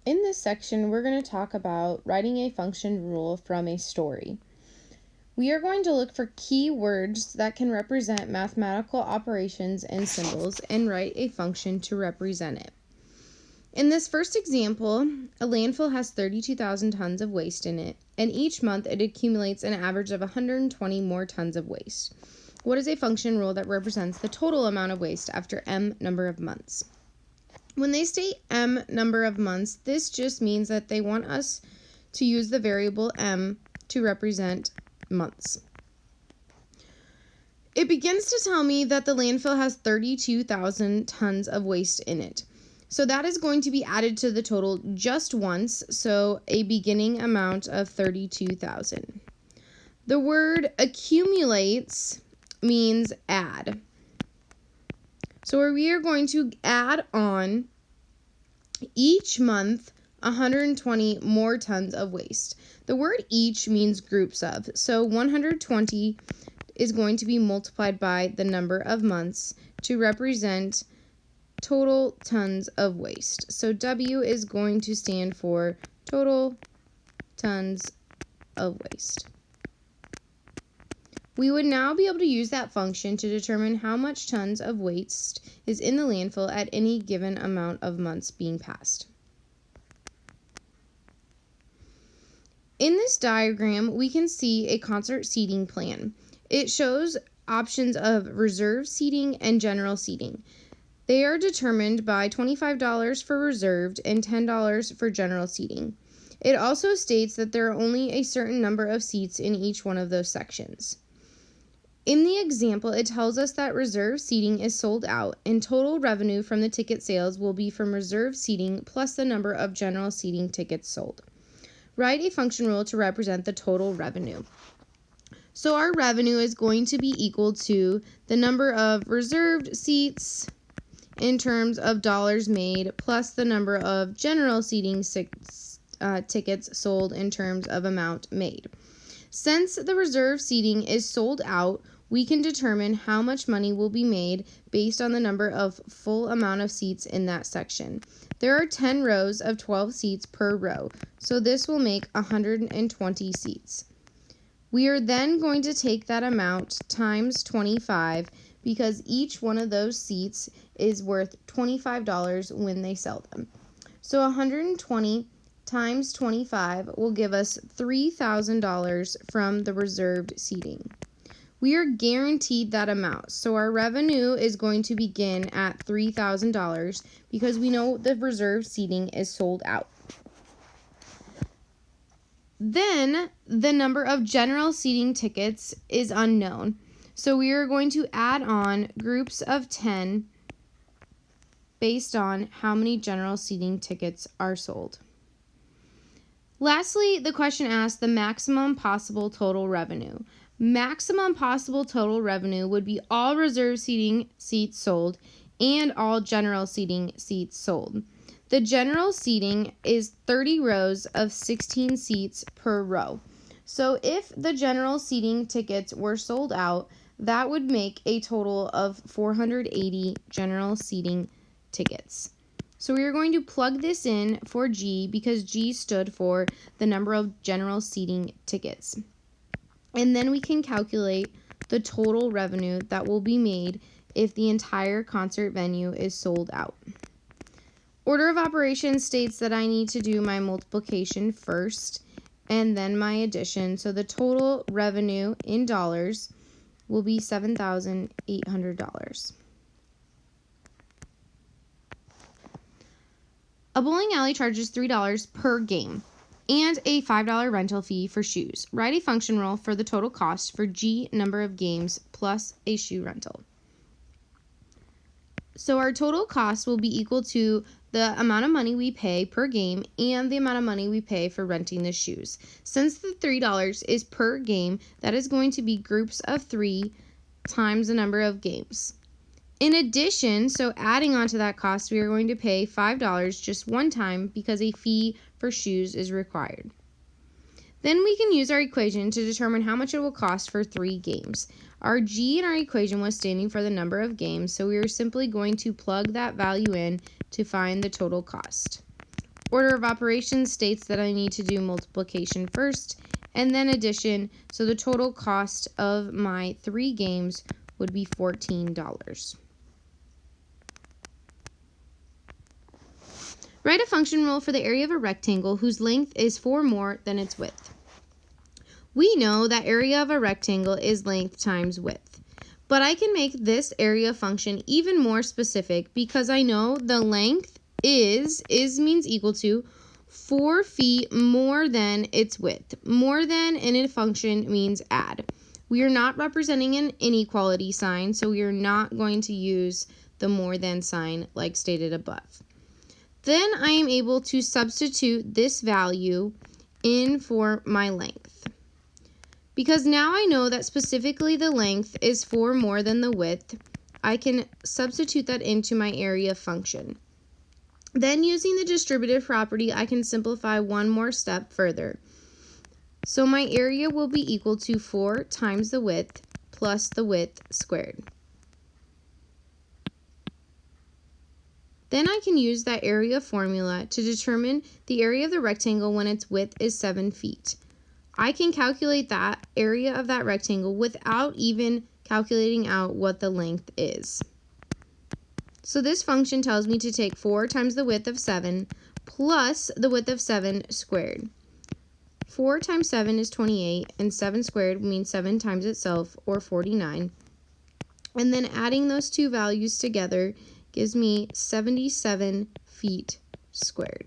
In this section, we're going to talk about writing a function rule from a story. We are going to look for key words that can represent mathematical operations and symbols and write a function to represent it. In this first example, a landfill has 32,000 tons of waste in it, and each month it accumulates an average of 120 more tons of waste. What is a function rule that represents the total amount of waste after m number of months? When they state m number of months, this just means that they want us to use the variable m to represent months. It begins to tell me that the landfill has 32,000 tons of waste in it. So that is going to be added to the total just once, so a beginning amount of 32,000. The word accumulates means add. So we are going to add on each month 120 more tons of waste. The word each means groups of. So 120 is going to be multiplied by the number of months to represent total tons of waste. So W is going to stand for total tons of waste. We would now be able to use that function to determine how much tons of waste is in the landfill at any given amount of months being passed. In this diagram, we can see a concert seating plan. It shows options of reserve seating and general seating. They are determined by $25 for reserved and $10 for general seating. It also states that there are only a certain number of seats in each one of those sections. In the example, it tells us that reserve seating is sold out, and total revenue from the ticket sales will be from reserve seating plus the number of general seating tickets sold. Write a function rule to represent the total revenue. So our revenue is going to be equal to the number of reserved seats in terms of dollars made plus the number of general seating tickets sold in terms of amount made. Since the reserve seating is sold out, we can determine how much money will be made based on the number of full amount of seats in that section. There are 10 rows of 12 seats per row, so this will make 120 seats. We are then going to take that amount times 25 because each one of those seats is worth $25 when they sell them. So 120 times 25 will give us $3,000 from the reserved seating. We are guaranteed that amount, so our revenue is going to begin at $3,000 because we know the reserved seating is sold out. Then the number of general seating tickets is unknown, so we are going to add on groups of 10 based on how many general seating tickets are sold. Lastly, the question asks the maximum possible total revenue. Maximum possible total revenue would be all reserve seating seats sold and all general seating seats sold. The general seating is 30 rows of 16 seats per row. So if the general seating tickets were sold out, that would make a total of 480 general seating tickets. So we are going to plug this in for G because G stood for the number of general seating tickets. And then we can calculate the total revenue that will be made if the entire concert venue is sold out. Order of operations states that I need to do my multiplication first and then my addition. So the total revenue in dollars will be $7,800. A bowling alley charges $3 per game and a $5 rental fee for shoes. Write a function rule for the total cost for G number of games plus a shoe rental. So our total cost will be equal to the amount of money we pay per game and the amount of money we pay for renting the shoes. Since the $3 is per game, that is going to be groups of 3 times the number of games. In addition, so adding on to that cost, we are going to pay $5 just one time because a fee for shoes is required. Then we can use our equation to determine how much it will cost for 3 games. Our G in our equation was standing for the number of games, so we are simply going to plug that value in to find the total cost. Order of operations states that I need to do multiplication first and then addition, so the total cost of my 3 games would be $14. Write a function rule for the area of a rectangle whose length is 4 more than its width. We know that area of a rectangle is length times width, but I can make this area function even more specific because I know the length is means equal to 4 feet more than its width. More than in a function means add. We are not representing an inequality sign, so we are not going to use the more than sign like stated above. Then I am able to substitute this value in for my length. Because now I know that specifically the length is 4 more than the width, I can substitute that into my area function. Then using the distributive property, I can simplify one more step further. So my area will be equal to 4 times the width plus the width squared. Then I can use that area formula to determine the area of the rectangle when its width is 7 feet. I can calculate that area of that rectangle without even calculating out what the length is. So this function tells me to take 4 times the width of 7 plus the width of 7 squared. 4 times 7 is 28, and 7 squared means 7 times itself, or 49. And then adding those two values together gives me 77 feet squared.